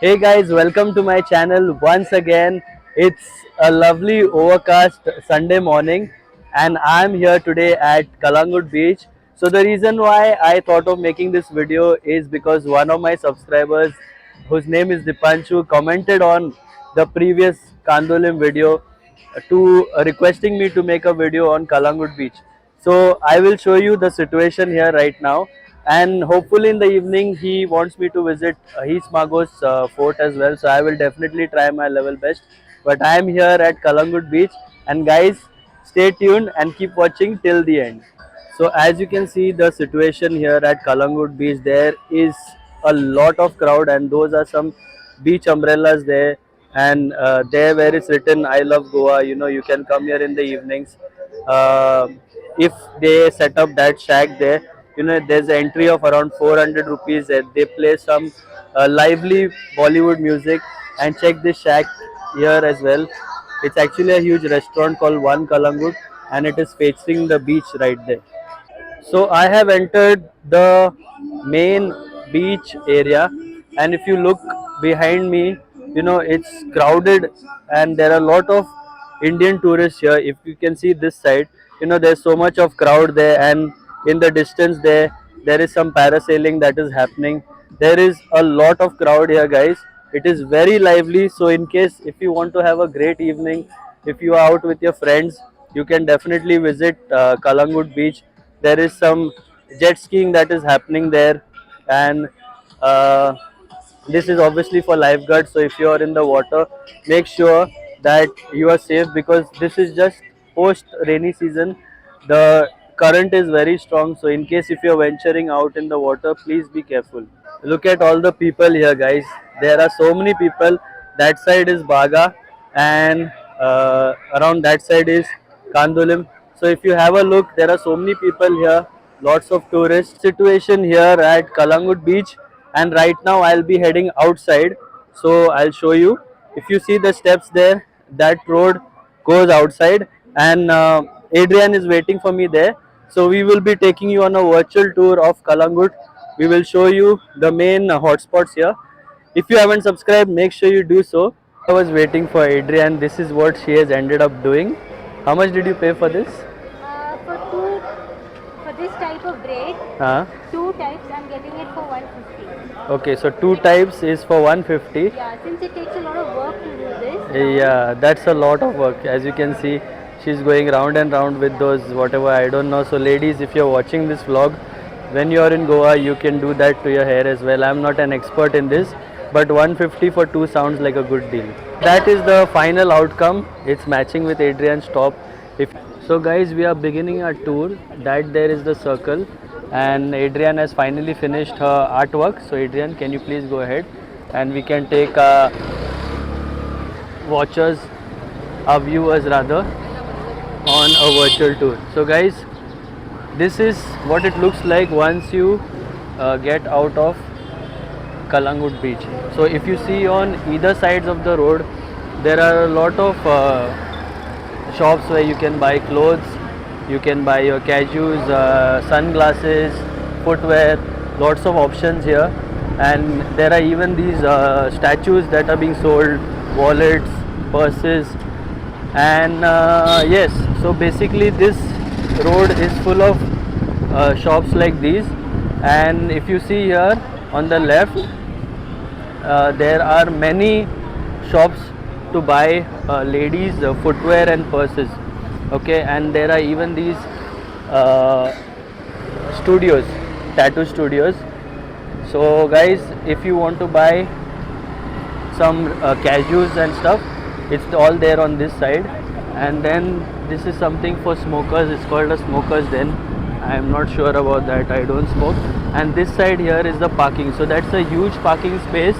Hey guys, welcome to my channel once again. It's a lovely overcast Sunday morning and I'm here today at Calangute Beach. So the reason why I thought of making this video is because one of my subscribers, whose name is Dipanshu, commented on the previous Kandolim video to requesting me to make a video on Calangute Beach. So I will show you the situation here right now, and hopefully in the evening he wants me to visit His Magos fort as well. So I will definitely try my level best. But I am here at Calangute Beach, and guys, stay tuned and keep watching till the end. So as you can see the situation here at Calangute Beach, there is a lot of crowd and those are some beach umbrellas there, and there where it's written I love Goa, you can come here in the evenings. Uh, if they set up that shack there, there's an entry of around 400 rupees there. They play some lively Bollywood music, and check this shack here as well. It's actually a huge restaurant called One Kalangut and it is facing the beach right there. So I have entered the main beach area, and if you look behind me, it's crowded and there are a lot of Indian tourists here. If you can see this side, there's so much of crowd there, and in the distance there is some parasailing that is happening. There is a lot of crowd here, guys. It is very lively. So in case if you want to have a great evening, if you are out with your friends, you can definitely visit Kalangut Beach. There is some jet skiing that is happening there, and uh, this is obviously for lifeguards. So if you are in the water, make sure that you are safe, because this is just post rainy season. The current is very strong, so in case if you are venturing out in the water, please be careful. Look at all the people here, guys. There are so many people. That side is Baga, and around that side is Kandolim. So if you have a look, there are so many people here, lots of tourists. Situation here at Kalangut Beach, and right now I'll be heading outside. So I'll show you. If you see the steps there, that road goes outside, and Adrian is waiting for me there. So we will be taking you on a virtual tour of Kalangut. We will show you the main hotspots here. If you haven't subscribed, make sure you do so. I was waiting for Adrian. This is what she has ended up doing. How much did you pay for this? For this type of braid, Huh? two types, I'm getting it for 150. Okay, so two types is for 150. Yeah, since it takes a lot of work to do this. Yeah, that's a lot of work. As you can see, she's going round and round with those whatever, I don't know. So ladies, if you're watching this vlog, when you're in Goa, you can do that to your hair as well. I'm not an expert in this, but 150 for two sounds like a good deal. That is the final outcome. It's matching with Adrian's top. If so, guys, we are beginning our tour. That there is the circle, and Adrian has finally finished her artwork. So Adrian, can you please go ahead, and we can take watchers, our viewers rather, on a virtual tour. So guys, this is what it looks like once you get out of Kalangut Beach. So if you see on either sides of the road, there are a lot of shops where you can buy clothes, you can buy your cashews, sunglasses, footwear, lots of options here. And there are even these statues that are being sold, wallets, purses, and yes, so basically this road is full of shops like these. And if you see here on the left, there are many shops to buy ladies footwear and purses. Okay, and there are even these uh, studios, tattoo studios. So guys, if you want to buy some cashews and stuff, it's all there on this side. And then this is something for smokers. It's called a smokers den. I am not sure about that, I don't smoke. And this side here is the parking. So that's a huge parking space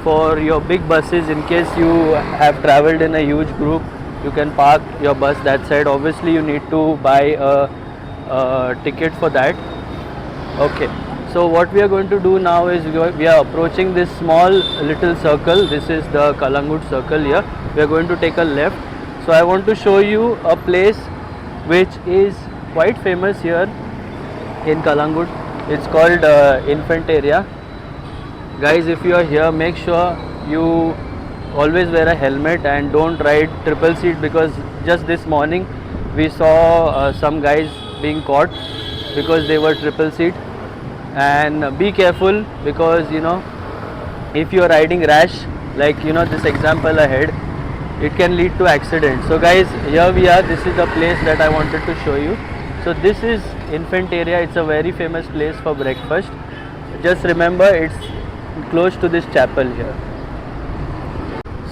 for your big buses. In case you have traveled in a huge group, you can park your bus that side. Obviously you need to buy a ticket for that. Okay, so what we are going to do now is we are approaching this small little circle. This is the Kalangut circle here. We are going to take a left. So I want to show you a place which is quite famous here in Kalangut. It's called Infant Area. Guys, if you are here, make sure you always wear a helmet and don't ride triple seat, because just this morning we saw some guys being caught because they were triple seat. And be careful, because if you are riding rash, like this example ahead, it can lead to accident. So guys, here we are. This is the place that I wanted to show you. So this is infant area. It's a very famous place for breakfast. Just remember, it's close to this chapel here.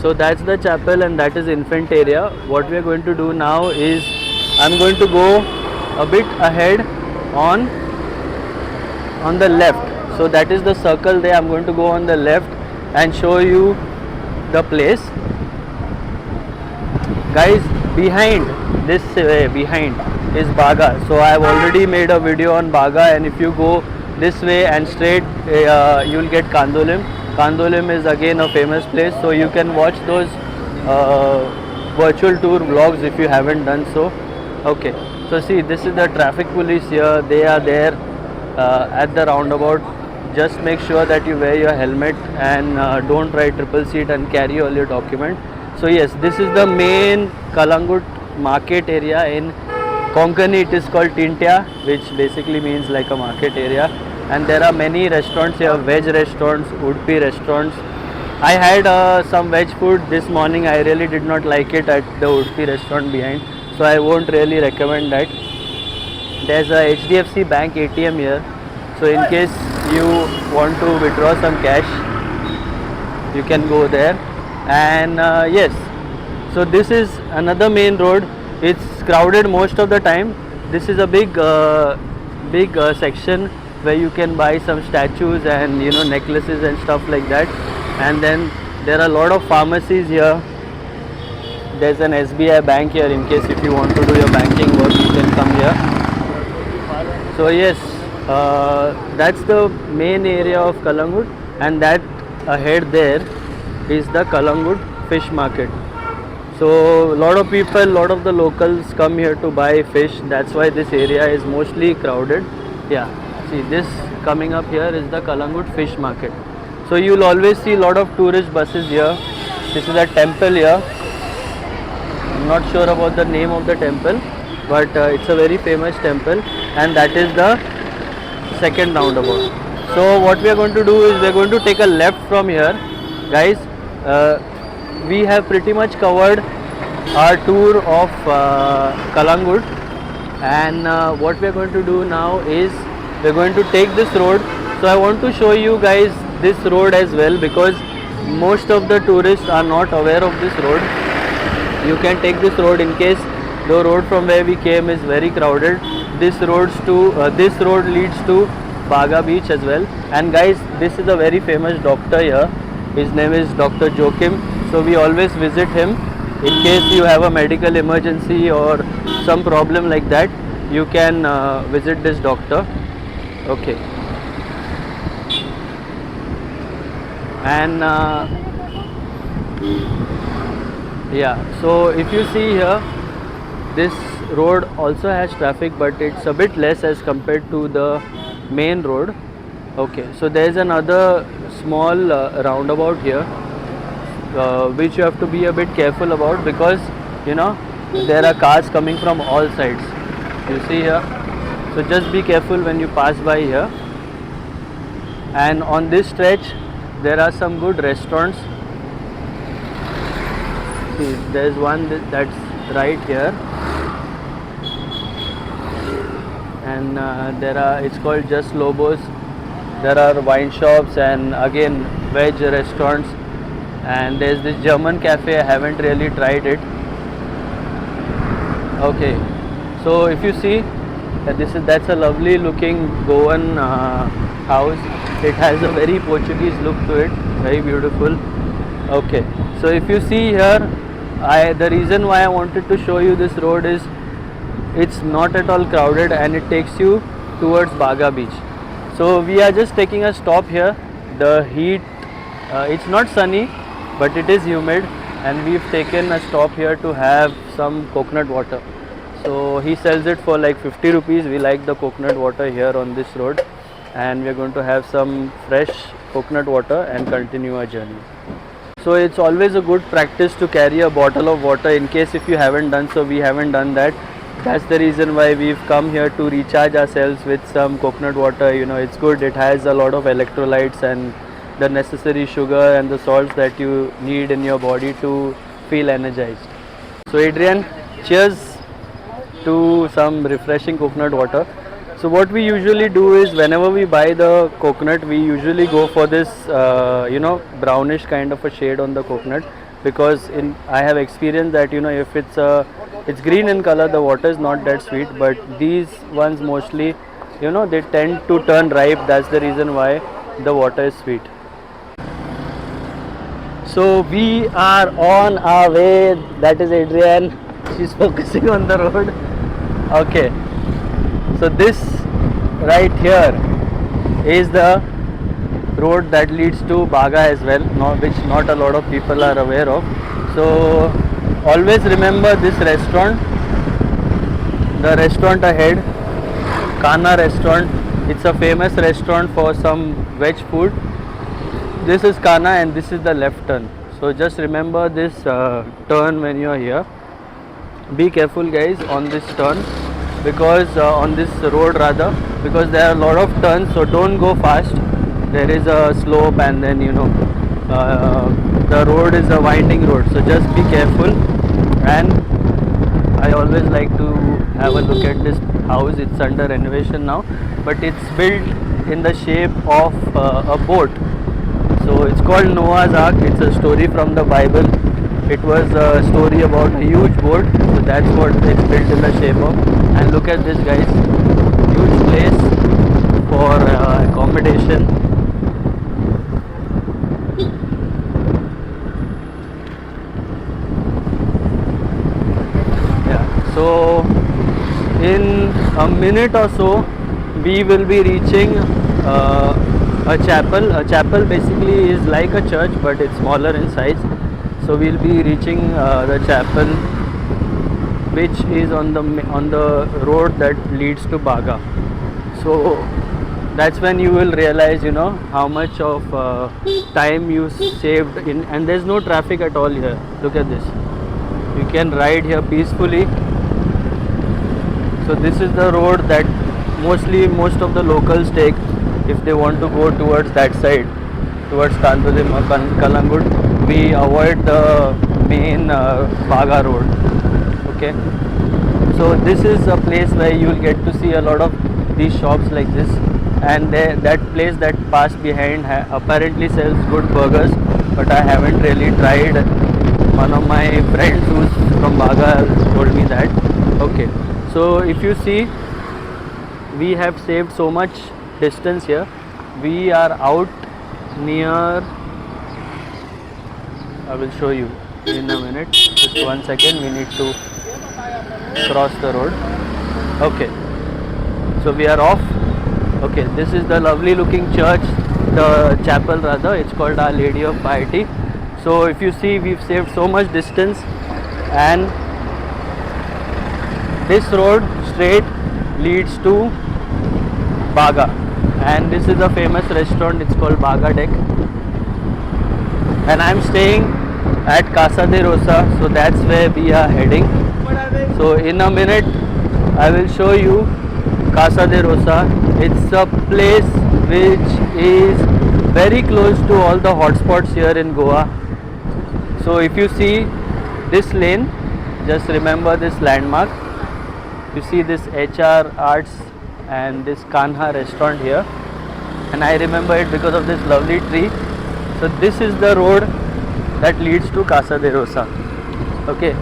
So that's the chapel and that is infant area. What we are going to do now is I'm going to go a bit ahead on the left. So that is the circle there. I'm going to go on the left and show you the place. Guys, behind this way, behind is Baga. So I have already made a video on Baga, and if you go this way and straight, you will get Kandolim. Kandolim is again a famous place, so you can watch those virtual tour vlogs if you haven't done so. Okay, so see, this is the traffic police here. They are there at the roundabout. Just make sure that you wear your helmet and don't ride triple seat and carry all your documents. So yes, this is the main Calangute market area. In Konkani it is called Tintya, which basically means like a market area. And there are many restaurants here, veg restaurants, Udpi restaurants. I had some veg food this morning. I really did not like it at the Udpi restaurant behind, so I won't really recommend that. There's a HDFC Bank ATM here, so in case you want to withdraw some cash, you can go there. And yes, so this is another main road. It's crowded most of the time. This is a big section where you can buy some statues and necklaces and stuff like that. And then there are a lot of pharmacies here. There's an SBI bank here. In case if you want to do your banking work, you can come here. So yes, that's the main area of Calangute, and that ahead there is the Calangute fish market. So a lot of people, a lot of the locals come here to buy fish. That's why this area is mostly crowded. Yeah, see, this coming up here is the Calangute fish market. So you'll always see a lot of tourist buses here. This is a temple here. I'm not sure about the name of the temple, but it's a very famous temple, and that is the second roundabout. So what we are going to do is we are going to take a left from here. Guys, we have pretty much covered our tour of Calangute, and what we are going to do now is we are going to take this road. So I want to show you guys this road as well, because most of the tourists are not aware of this road. You can take this road in case the road from where we came is very crowded. This road leads to Baga Beach as well. And guys, this is a very famous doctor here. His name is Dr. Joachim. So we always visit him. In case you have a medical emergency or some problem like that, you can visit this doctor. Okay. And yeah, so if you see here, this road also has traffic, but it's a bit less as compared to the main road. Okay, so there is another small roundabout here, which you have to be a bit careful about, because there are cars coming from all sides. You see here, so just be careful when you pass by here. And on this stretch there are some good restaurants. See, there's one that's right here, and it's called Just Lobos. There are wine shops and again veg restaurants, and there's this German cafe. I haven't really tried it. Okay, so if you see, that's a lovely looking Goan house. It has a very Portuguese look to it, very beautiful. Okay, so if you see here, the reason why I wanted to show you this road is it's not at all crowded and it takes you towards Baga Beach. So we are just taking a stop here. The heat, it's not sunny, but it is humid, and we've taken a stop here to have some coconut water. So he sells it for like 50 rupees. We like the coconut water here on this road, and we're going to have some fresh coconut water and continue our journey. So it's always a good practice to carry a bottle of water in case if you haven't done so. We haven't done that. That's the reason why we've come here to recharge ourselves with some coconut water. You know, it's good. It has a lot of electrolytes and the necessary sugar and the salts that you need in your body to feel energized. So Adrian, cheers to some refreshing coconut water. So what we usually do is whenever we buy the coconut, we usually go for this brownish kind of a shade on the coconut, because I have experienced that if it's green in color, the water is not that sweet, but these ones mostly they tend to turn ripe. That's the reason why the water is sweet. So we are on our way. That is Adrian. She's focusing on the road. Okay. So this right here is the road that leads to Baga as well, which not a lot of people are aware of. So always remember this restaurant, the restaurant ahead, Kana restaurant. It's a famous restaurant for some veg food. This is Kana and this is the left turn. So just remember this turn when you are here. Be careful guys on this turn, because on this road rather, because there are a lot of turns, so don't go fast. There is a slope and then the road is a winding road, so just be careful. And I always like to have a look at this house. It's under renovation now, but it's built in the shape of a boat. So it's called Noah's Ark. It's a story from the Bible. It was a story about a huge boat, so that's what it's built in the shape of. And look at this guys, huge place for accommodation. Yeah, so in a minute or so we will be reaching a chapel. A chapel basically is like a church, but it's smaller in size. So we'll be reaching the chapel, which is on the road that leads to Baga. So that's when you will realize how much of time you saved in, and there's no traffic at all here. Look at this, you can ride here peacefully. So this is the road that most of the locals take if they want to go towards that side, towards Kandulim or Calangute. We avoid the main Baga road. Okay, so this is a place where you will get to see a lot of these shops like this, and that place that passed behind apparently sells good burgers, but I haven't really tried. One of my friends who's from Baga told me that. Okay, so if you see, we have saved so much distance here. We are out near, I will show you in a minute. Just 1 second, we need to cross the road. Okay, so we are off. Okay, this is the lovely looking church, the chapel rather. It's called Our Lady of Piety. So if you see, we've saved so much distance, and this road straight leads to Baga, and this is a famous restaurant. It's called Baga Deck, and I'm staying at Casa De Rosa, so that's where we are heading. So in a minute I will show you Casa De Rosa. It's a place which is very close to all the hotspots here in Goa. So if you see this lane, just remember this landmark. You see this HR Arts and this Kanha restaurant here, and I remember it because of this lovely tree. So this is the road that leads to Casa De Rosa. Okay,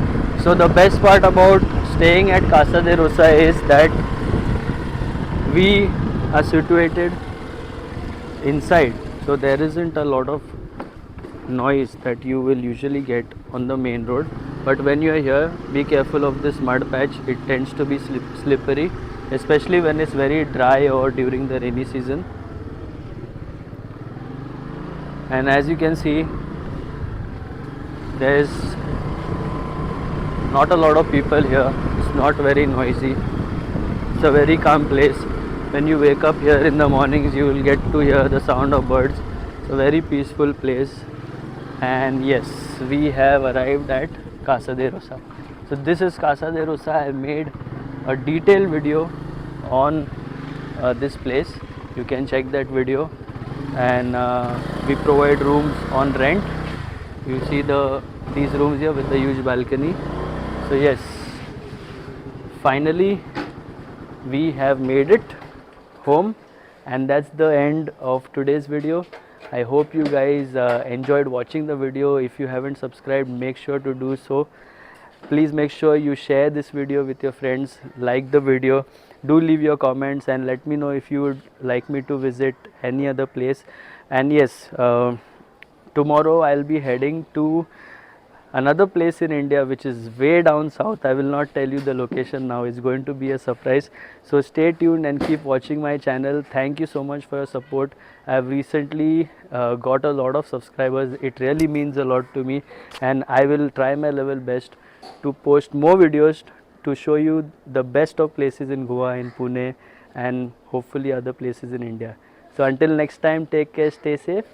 so the best part about staying at Casa De Rosa is that we are situated inside, so there isn't a lot of noise that you will usually get on the main road. But when you are here, be careful of this mud patch. It tends to be slippery, especially when it's very dry or during the rainy season. And as you can see, there is not a lot of people here. It's not very noisy. It's a very calm place. When you wake up here in the mornings, you will get to hear the sound of birds. a very peaceful place. And yes, we have arrived at Casa De Rosa. So this is Casa De Rosa. I made a detailed video on this place. You can check that video. And we provide rooms on rent. You see these rooms here with the huge balcony. So yes, finally we have made it home, and that's the end of today's video. I hope you guys enjoyed watching the video. If you haven't subscribed, make sure to do so. Please make sure you share this video with your friends, like the video, do leave your comments and let me know if you would like me to visit any other place. And yes, tomorrow I'll be heading to another place in India which is way down south. I will not tell you the location now, it's going to be a surprise. So stay tuned and keep watching my channel. Thank you so much for your support. I have recently got a lot of subscribers. It really means a lot to me, and I will try my level best to post more videos to show you the best of places in Goa, in Pune, and hopefully other places in India. So until next time, take care, stay safe.